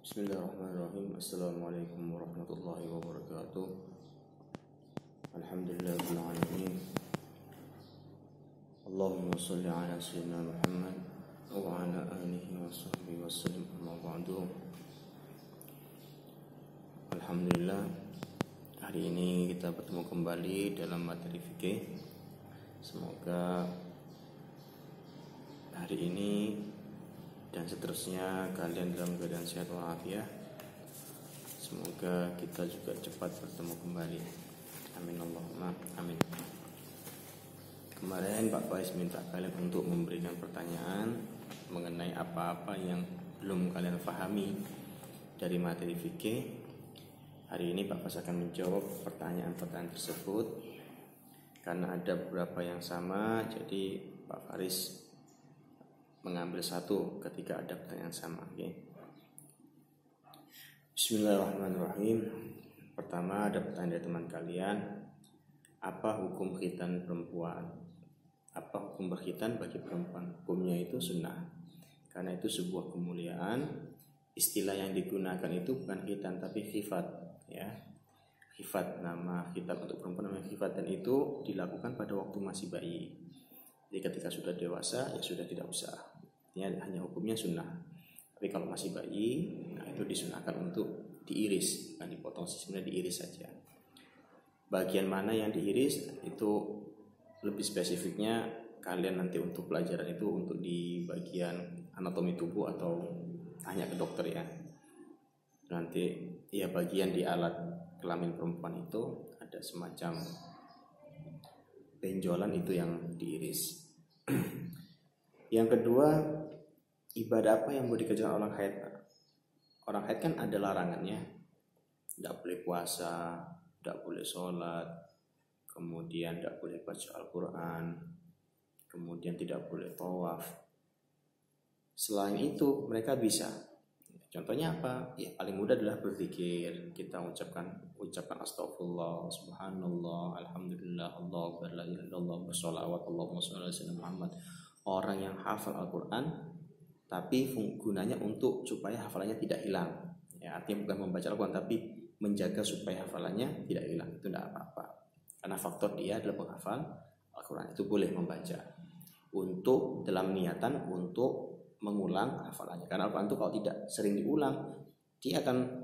Bismillahirrahmanirrahim. Assalamualaikum warahmatullahi wabarakatuh. Alhamdulillahirabbil alamin. Allahumma shalli ala sayyidina Muhammad wa ala alihi wa sahbihi wasallam. Amma ba'du. Alhamdulillah, hari ini kita bertemu kembali dalam materi fikih. Semoga hari ini dan seterusnya kalian dalam keadaan sehat walafiat. Semoga kita juga cepat bertemu kembali. Amin Allahumma amin. Kemarin Pak Faiz minta kalian untuk memberikan pertanyaan mengenai apa-apa yang belum kalian pahami dari materi fikih. Hari ini Pak Faiz akan menjawab pertanyaan-pertanyaan tersebut. Karena ada beberapa yang sama, jadi Pak Faris mengambil satu ketika ada pertanyaan sama. Bismillahirrahmanirrahim. Pertama ada pertanyaan dari teman kalian, apa hukum khitan perempuan? Apa hukum berkhitan bagi perempuan? Hukumnya itu sunnah, karena itu sebuah kemuliaan. Istilah yang digunakan itu bukan khitan tapi khifat, ya. Khifat, nama khitan untuk perempuan namanya khifat, dan itu dilakukan pada waktu masih bayi. Jadi ketika sudah dewasa ya sudah tidak usah. Ini hanya hukumnya sunnah. Tapi kalau masih bayi, nah itu disunahkan untuk diiris, bukan dipotong sih, sebenarnya diiris saja. Bagian mana yang diiris itu lebih spesifiknya kalian nanti untuk pelajaran itu untuk di bagian anatomi tubuh atau tanya ke dokter ya. Nanti ya bagian di alat kelamin perempuan itu ada semacam benjolan, itu yang diiris. Yang kedua, ibadah apa yang boleh dikerjakan orang haid? Orang haid kan ada larangannya, tidak boleh puasa, tidak boleh sholat, kemudian tidak boleh baca Al-Quran, kemudian tidak boleh tawaf. Selain itu mereka bisa. Contohnya apa? Ya paling mudah adalah berzikir. Kita ucapkan astagfirullah, subhanallah, alhamdulillah, Allahu akbar, la ilaha illallah, bersolawat, Allahumma sholli ala sayyidina Muhammad. Orang yang hafal Al-Quran, tapi gunanya untuk supaya hafalannya tidak hilang. Ya, artinya bukan membaca Al-Quran, tapi menjaga supaya hafalannya tidak hilang. Itu tidak apa-apa. Karena faktor dia adalah penghafal Al-Quran. Itu boleh membaca. Untuk dalam niatan untuk mengulang hafalannya. Karena Al-Quran itu kalau tidak sering diulang, dia akan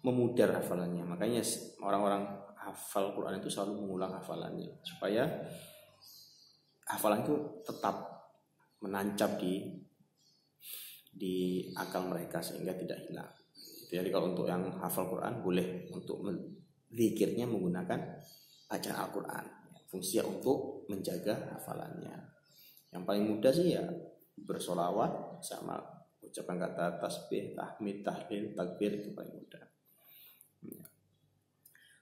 memudar hafalannya. Makanya orang-orang hafal Quran itu selalu mengulang hafalannya supaya hafalan itu tetap menancap di akal mereka sehingga tidak hilang. Jadi kalau untuk yang hafal Quran boleh untuk zikirnya menggunakan bacaan Al-Quran. Fungsinya untuk menjaga hafalannya. Yang paling mudah sih ya bersolawat sama ucapan kata tasbih, tahmid, tahlil, takbir, itu paling mudah.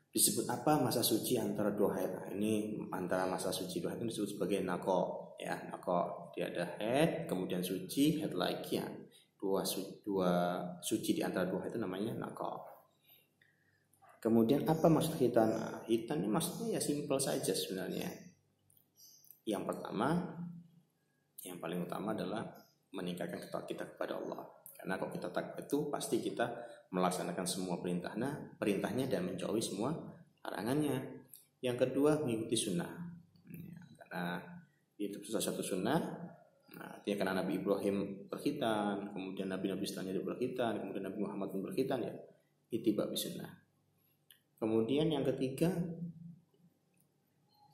Disebut apa masa suci antara dua haid? Nah, ini antara masa suci dua haid ini disebut sebagai naqo, ya. Naqo, dia ada haid, kemudian suci, haid lagi, ya. Dua suci di antara dua haid itu namanya naqo. Kemudian apa maksud khitan? Nah, khitan ini maksudnya ya simpel saja sebenarnya. Yang pertama, yang paling utama adalah meningkatkan ketakwaan kita kepada Allah. Karena kalau kita takwa itu pasti kita melaksanakan semua perintahnya dan menjauhi semua larangannya. Yang kedua, mengikuti sunnah. Karena itu salah satu sunnah. Nah, artinya karena Nabi Ibrahim berkhitan, kemudian Nabi-Nabi setelahnya juga berkhitan, kemudian Nabi Muhammad pun berkhitan, ya ittiba' sunnah. Kemudian yang ketiga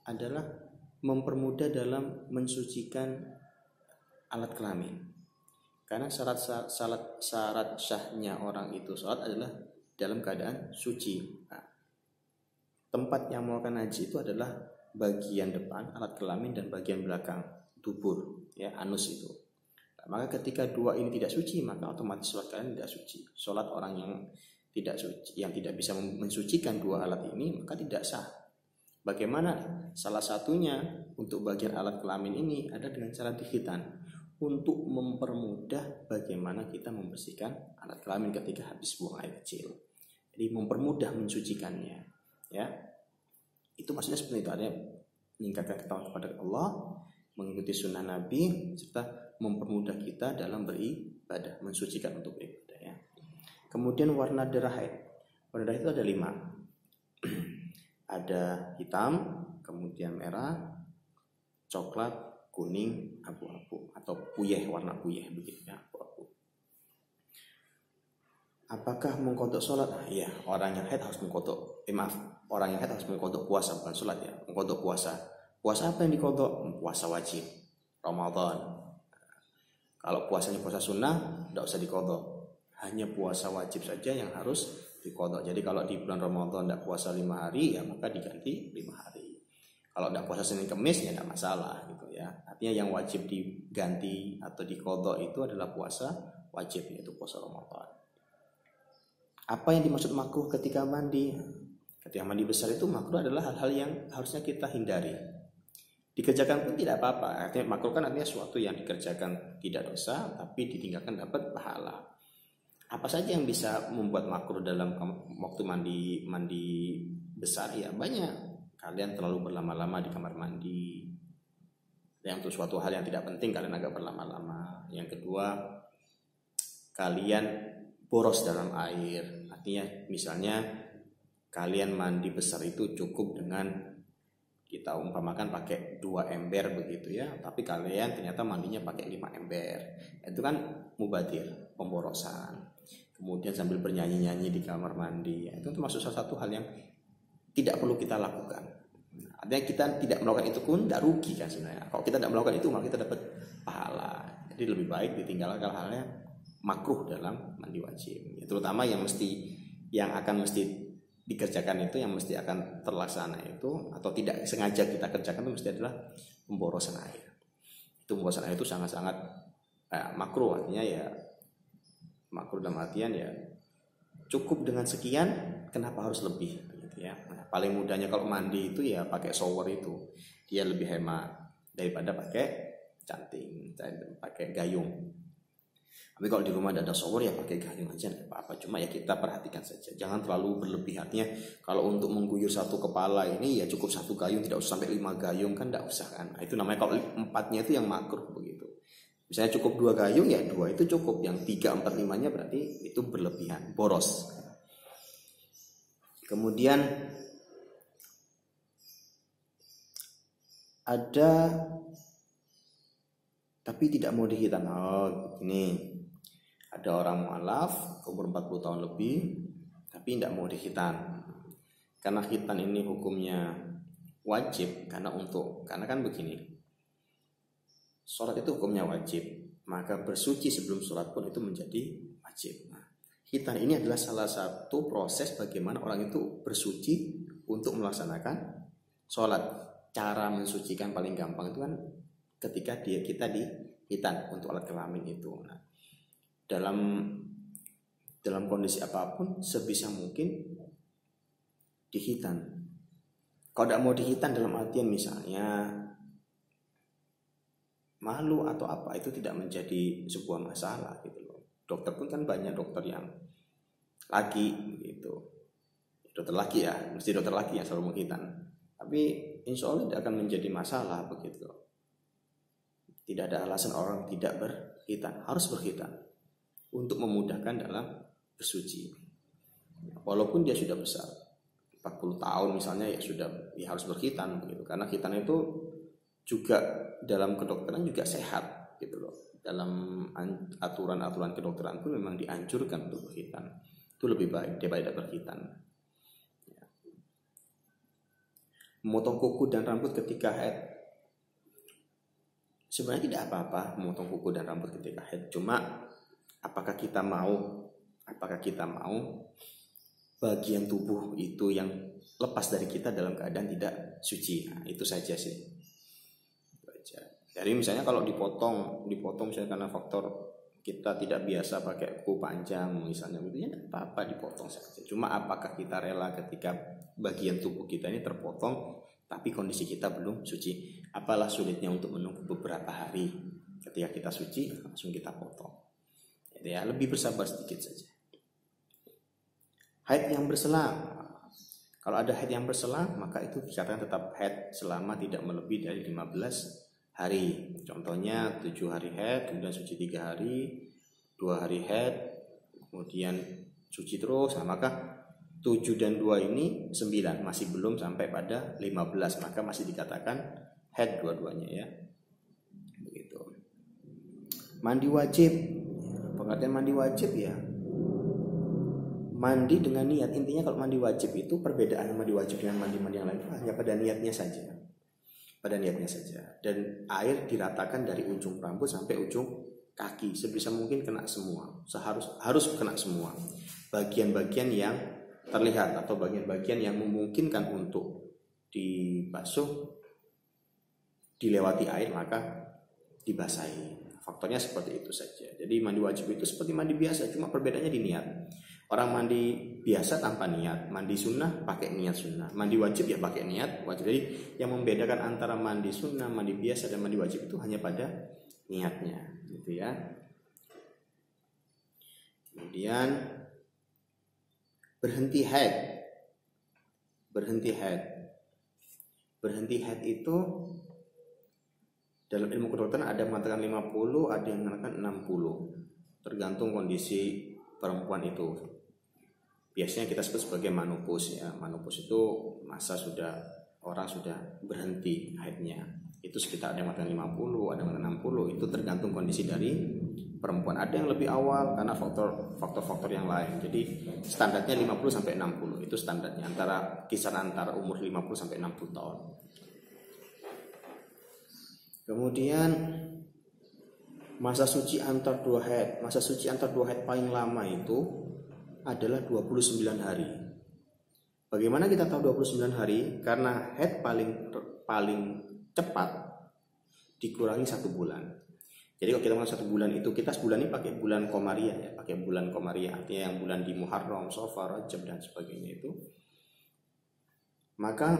adalah mempermudah dalam mensucikan alat kelamin. Karena syarat syahnya orang itu sholat adalah dalam keadaan suci. Nah, tempat yang melakukan haji itu adalah bagian depan alat kelamin dan bagian belakang dubur, ya, anus itu. Nah, maka ketika dua ini tidak suci, maka otomatis sholat kalian tidak suci. Sholat orang yang tidak suci, yang tidak bisa mensucikan dua alat ini, maka tidak sah. Bagaimana? Salah satunya untuk bagian alat kelamin ini ada dengan cara dikhitan, untuk mempermudah bagaimana kita membersihkan alat kelamin ketika habis buang air kecil. Jadi mempermudah mensucikannya, ya. Itu maksudnya seperti itu, ada meningkatkan ketakwaan kepada Allah, mengikuti sunnah Nabi, serta mempermudah kita dalam beribadah, mensucikan untuk beribadah, ya. Kemudian warna darah haid. Warna darah itu ada 5. Ada hitam, kemudian merah, coklat, kuning, abu-abu atau puyeh, warna puyeh begitu ya, abu-abu. Apakah mengkodok sholat? Iya, orang yang haid harus mengkodok. Orang yang haid harus mengkodok puasa, bukan sholat ya, mengkodok puasa. Puasa apa yang dikodok? Puasa wajib, Ramadan. Kalau puasanya puasa sunnah, tidak usah dikodok. Hanya puasa wajib saja yang harus dikodok. Jadi kalau di bulan Ramadan tidak puasa 5 hari, ya maka diganti 5 hari. Kalau tidak puasa Senin Kemis, ya tidak masalah gitu ya. Artinya yang wajib diganti atau dikodok itu adalah puasa wajib, yaitu puasa Ramadan. Apa yang dimaksud makruh ketika mandi? Ketika mandi besar itu makruh adalah hal-hal yang harusnya kita hindari. Dikerjakan pun tidak apa-apa. Artinya makruh kan artinya sesuatu yang dikerjakan tidak dosa, tapi ditinggalkan dapat pahala. Apa saja yang bisa membuat makruh dalam waktu mandi besar? Ya banyak. Kalian terlalu berlama-lama di kamar mandi. Yang untuk suatu hal yang tidak penting kalian agak berlama-lama. Yang kedua, kalian boros dalam air. Artinya misalnya kalian mandi besar itu cukup dengan, kita umpamakan pakai 2 ember begitu ya, tapi kalian ternyata mandinya pakai 5 ember. Itu kan mubadir, pemborosan. Kemudian sambil bernyanyi-nyanyi di kamar mandi, itu termasuk salah satu hal yang tidak perlu kita lakukan. Artinya kita tidak melakukan itu pun tidak rugi kan sebenarnya. Kalau kita tidak melakukan itu, maka kita dapat pahala. Jadi lebih baik ditinggalkan hal-hal yang makruh dalam mandi wajib. Ya, terutama yang akan mesti dikerjakan itu, yang mesti akan terlaksana itu, atau tidak sengaja kita kerjakan itu mesti adalah pemborosan air. Itu pemborosan air itu sangat-sangat makruh. Artinya ya makruh dalam artian ya cukup dengan sekian, kenapa harus lebih gitu ya. Nah, paling mudahnya kalau mandi itu ya pakai shower itu, dia lebih hemat daripada pakai canting, pakai gayung. Tapi kalau di rumah ada shower ya pakai gayung aja, nggak apa-apa. Cuma ya kita perhatikan saja, jangan terlalu berlebih. Artinya kalau untuk mengguyur satu kepala ini ya cukup 1 gayung, tidak usah sampai 5 gayung kan, tidak usah kan. Nah, itu namanya kalau 4-nya itu yang makruh begitu. Misalnya cukup 2 gayung ya 2 itu cukup, yang 3, 4, 5-nya berarti itu berlebihan, boros. Kemudian ada tapi tidak mau dihitan. Oh ini ada orang mualaf umur 40 tahun lebih tapi tidak mau dihitan. Karena khitan ini hukumnya wajib, karena kan begini. Sholat itu hukumnya wajib, maka bersuci sebelum sholat pun itu menjadi wajib. Nah, khitan ini adalah salah satu proses bagaimana orang itu bersuci untuk melaksanakan sholat. Cara mensucikan paling gampang itu kan ketika kita dihitan untuk alat kelamin itu. Nah, dalam kondisi apapun sebisa mungkin dihitan. Kalau tidak mau dihitan dalam artian misalnya malu atau apa, itu tidak menjadi sebuah masalah gitu loh. Dokter pun kan banyak dokter yang laki gitu. Dokter laki ya, mesti dokter laki yang selalu menghitan. Tapi insya Allah tidak akan menjadi masalah begitu. Tidak ada alasan orang tidak berkhitan, harus berkhitan untuk memudahkan dalam bersuci. Walaupun dia sudah besar, 40 tahun misalnya ya harus berkhitan begitu. Karena khitan itu juga dalam kedokteran juga sehat gitu loh. Dalam aturan-aturan kedokteran pun memang dianjurkan untuk berkhitan. Itu lebih baik daripada tidak berkhitan. Memotong kuku dan rambut ketika haid, sebenarnya tidak apa-apa memotong kuku dan rambut ketika haid. Cuma apakah kita mau bagian tubuh itu yang lepas dari kita dalam keadaan tidak suci? Nah, itu saja sih. Itu aja. Jadi misalnya kalau dipotong misalnya karena faktor kita tidak biasa pakai kuku panjang misalnya, itu ya tidak apa-apa dipotong saja. Cuma apakah kita rela ketika bagian tubuh kita ini terpotong tapi kondisi kita belum suci? Apalah sulitnya untuk menunggu beberapa hari, ketika kita suci langsung kita potong. Ya, lebih bersabar sedikit saja. Haid yang berselang. Kalau ada haid yang berselang, maka itu dikatakan tetap haid selama tidak melebihi dari 15 hari. Contohnya 7 hari haid, kemudian suci 3 hari, 2 hari haid, kemudian suci terus. Nah, maka 7 dan 2 ini 9, masih belum sampai pada 15, maka masih dikatakan haid dua-duanya ya. Begitu. Mandi wajib. Pengertian mandi wajib ya, mandi dengan niat. Intinya kalau mandi wajib itu perbedaan mandi wajib dengan mandi-mandi yang lain itu hanya pada niatnya saja. Pada niatnya saja. Dan air diratakan dari ujung rambut sampai ujung kaki, sebisa mungkin kena semua. Harus kena semua. Bagian-bagian yang terlihat atau bagian-bagian yang memungkinkan untuk dibasuh, dilewati air, maka dibasahi. Faktornya seperti itu saja. Jadi mandi wajib itu seperti mandi biasa, cuma perbedaannya di niat. Orang mandi biasa tanpa niat, mandi sunnah pakai niat sunnah, mandi wajib ya pakai niat wajib. Jadi yang membedakan antara mandi sunnah, mandi biasa dan mandi wajib itu hanya pada niatnya, gitu ya. Kemudian berhenti haid. Berhenti haid itu dalam ilmu kedokteran ada yang mengatakan 50, ada yang mengatakan 60. Tergantung kondisi perempuan itu. Biasanya kita sebut sebagai menopause ya. Menopause itu masa orang sudah berhenti haidnya. Itu sekitar ada yang mengatakan 50, ada yang mengatakan 60. Itu tergantung kondisi dari perempuan. Ada yang lebih awal karena faktor-faktor yang lain. Jadi standarnya 50 sampai 60. Itu standarnya, kisaran antara umur 50 sampai 60 tahun. Kemudian masa suci antar dua haid. Masa suci antar dua haid paling lama itu adalah 29 hari. Bagaimana kita tahu 29 hari? Karena haid paling cepat dikurangi 1 bulan. Jadi kalau kita mengatakan 1 bulan itu, kita sebulan ini pakai bulan Komariah ya, pakai bulan Komariah, artinya yang bulan di Muharram, Safar, Rajab dan sebagainya itu. Maka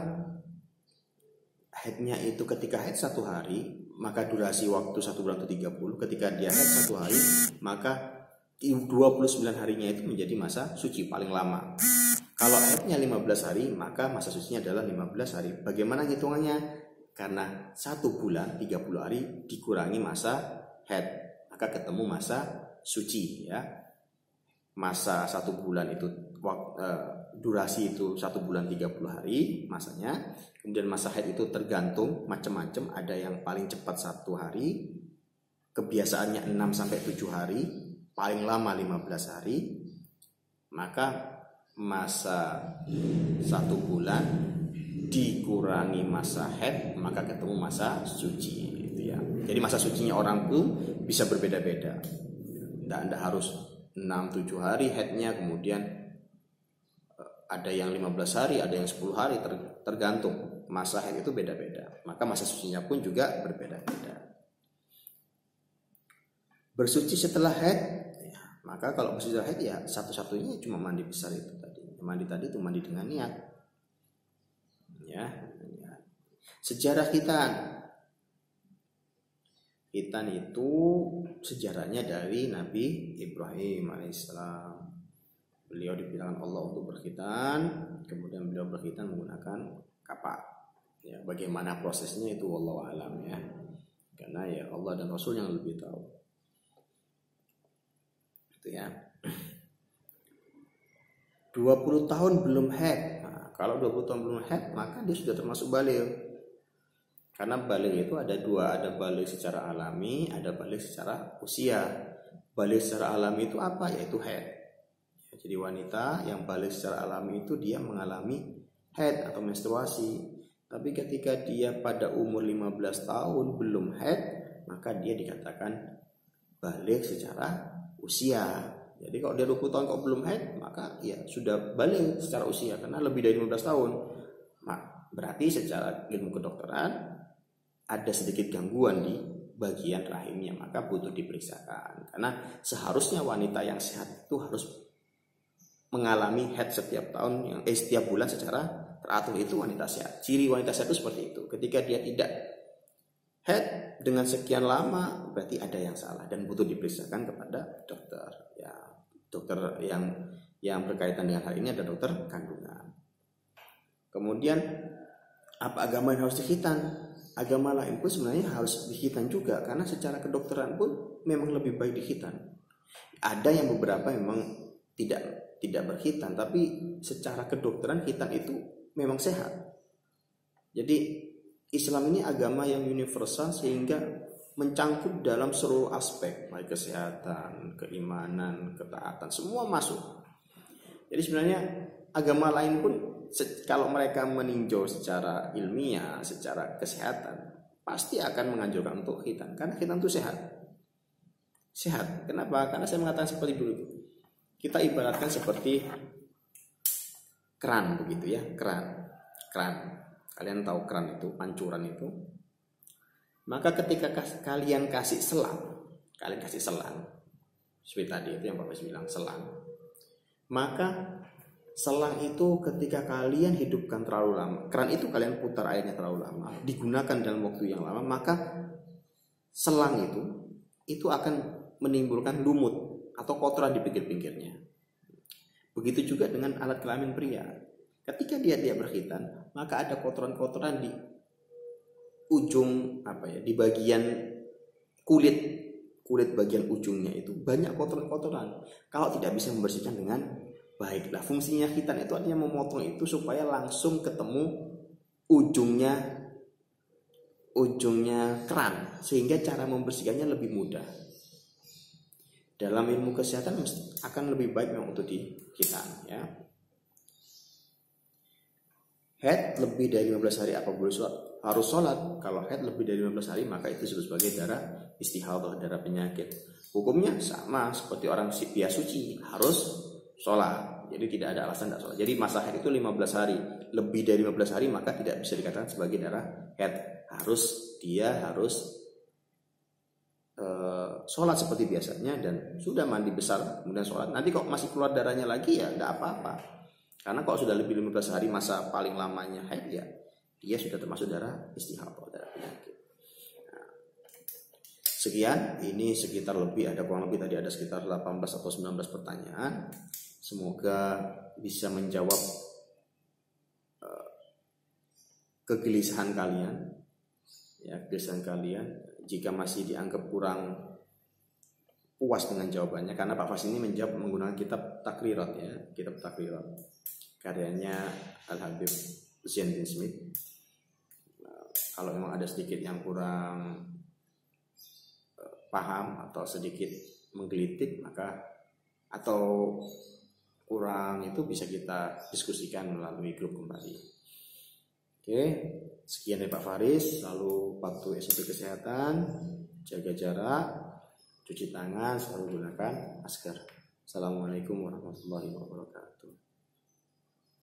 haidnya itu ketika haid 1 hari, maka durasi waktu 1 bulan itu 30. Ketika dia haid 1 hari, maka 29 harinya itu menjadi masa suci paling lama. Kalau haidnya 15 hari, maka masa sucinya adalah 15 hari. Bagaimana hitungannya? Karena 1 bulan 30 hari dikurangi masa haid, maka ketemu masa suci ya. Masa 1 bulan itu durasi itu 1 bulan 30 hari masanya. Kemudian masa haid itu tergantung macam-macam, ada yang paling cepat 1 hari, kebiasaannya 6 sampai 7 hari, paling lama 15 hari. Maka masa 1 bulan dikurangi masa haid, maka ketemu masa suci gitu ya. Jadi masa sucinya orang pun bisa berbeda-beda. Anda harus 6-7 hari haidnya, kemudian ada yang 15 hari, ada yang 10 hari, tergantung. Masa haid itu beda-beda. Maka masa sucinya pun juga berbeda-beda. Bersuci setelah haid, ya, maka kalau bersuci setelah haid ya satu-satunya cuma mandi besar itu tadi. Mandi tadi itu mandi dengan niat. Ya. Sejarah khitan. Khitan itu sejarahnya dari Nabi Ibrahim alaihissalam. Beliau dipilihkan Allah untuk berkhitan, kemudian beliau berkhitan menggunakan kapak. Ya, bagaimana prosesnya itu wallahu alam ya. Karena ya Allah dan Rasul yang lebih tahu. Itu ya. 20 tahun belum haid. Nah, kalau 20 tahun belum haid, maka dia sudah termasuk baligh. Karena baligh itu ada 2, ada baligh secara alami, ada baligh secara usia. Baligh secara alami itu apa? Yaitu haid. Jadi wanita yang baligh secara alami itu dia mengalami haid atau menstruasi. Tapi ketika dia pada umur 15 tahun belum haid, maka dia dikatakan baligh secara usia. Jadi kalau dia 20 tahun kok belum haid, maka ya sudah baligh secara usia karena lebih dari 15 tahun. Nah, berarti secara ilmu kedokteran ada sedikit gangguan di bagian rahimnya, maka butuh diperiksakan. Karena seharusnya wanita yang sehat itu harus mengalami haid setiap tahun, setiap bulan secara teratur, itu wanita sehat. Ciri wanita sehat itu seperti itu. Ketika dia tidak haid dengan sekian lama, berarti ada yang salah dan butuh diperiksakan kepada dokter. Ya, dokter yang berkaitan dengan hal ini ada dokter kandungan. Kemudian apa agama yang harus dikhitan? Agama lain pun sebenarnya harus dikhitan juga, karena secara kedokteran pun memang lebih baik dikhitan. Ada yang beberapa memang tidak tidak berkhitan, tapi secara kedokteran khitan itu memang sehat. Jadi Islam ini agama yang universal sehingga mencangkup dalam seluruh aspek, baik kesehatan, keimanan, ketaatan, semua masuk. Jadi sebenarnya agama lain pun kalau mereka meninjau secara ilmiah, secara kesehatan, pasti akan menganjurkan untuk khitan, karena khitan itu sehat. Sehat. Kenapa? Karena saya mengatakan seperti dulu. Kita ibaratkan seperti keran begitu ya, keran. Kalian tahu keran itu, pancuran itu. Maka ketika kalian kasih selang, seperti tadi itu yang Bapak bilang selang. Maka selang itu ketika kalian hidupkan terlalu lama, keran itu kalian putar airnya terlalu lama, digunakan dalam waktu yang lama, maka selang itu akan menimbulkan lumut atau kotoran di pinggir-pinggirnya. Begitu juga dengan alat kelamin pria. Ketika dia berkhitan, maka ada kotoran-kotoran di ujung di bagian kulit bagian ujungnya itu banyak kotoran-kotoran. Kalau tidak bisa membersihkan dengan baik, lah fungsinya khitan itu artinya memotong itu supaya langsung ketemu ujungnya keran, sehingga cara membersihkannya lebih mudah. Dalam ilmu kesehatan akan lebih baik memang untuk dikhitan ya. Haid lebih dari 15 hari apa boleh sholat? Harus sholat. Kalau haid lebih dari 15 hari maka itu disebut sebagai darah istihadhah, darah penyakit. Hukumnya sama seperti orang biasa suci, harus sholat. Jadi tidak ada alasan tidak sholat. Jadi masa haid itu 15 hari. Lebih dari 15 hari maka tidak bisa dikatakan sebagai darah haid. Dia harus sholat seperti biasanya dan sudah mandi besar kemudian sholat. Nanti kok masih keluar darahnya lagi ya tidak apa-apa. Karena kalau sudah lebih 15 hari masa paling lamanya haid ya dia sudah termasuk darah istihadhah, darah penyakit. Nah, sekian, ini sekitar kurang lebih tadi ada sekitar 18 atau 19 pertanyaan. Semoga bisa menjawab kegelisahan kalian. Ya, kegelisahan kalian. Jika masih dianggap kurang puas dengan jawabannya, karena Pak Fas ini menjawab menggunakan kitab Takrirat ya, kitab Takrirat karyanya Al-Habib Zain bin Smith. Kalau memang ada sedikit yang kurang paham atau sedikit menggelitik atau kurang itu bisa kita diskusikan melalui grup kembali. Oke, sekian dari Pak Faris. Lalu patuhi SOP kesehatan, jaga jarak, cuci tangan, selalu gunakan masker. Assalamualaikum warahmatullahi wabarakatuh.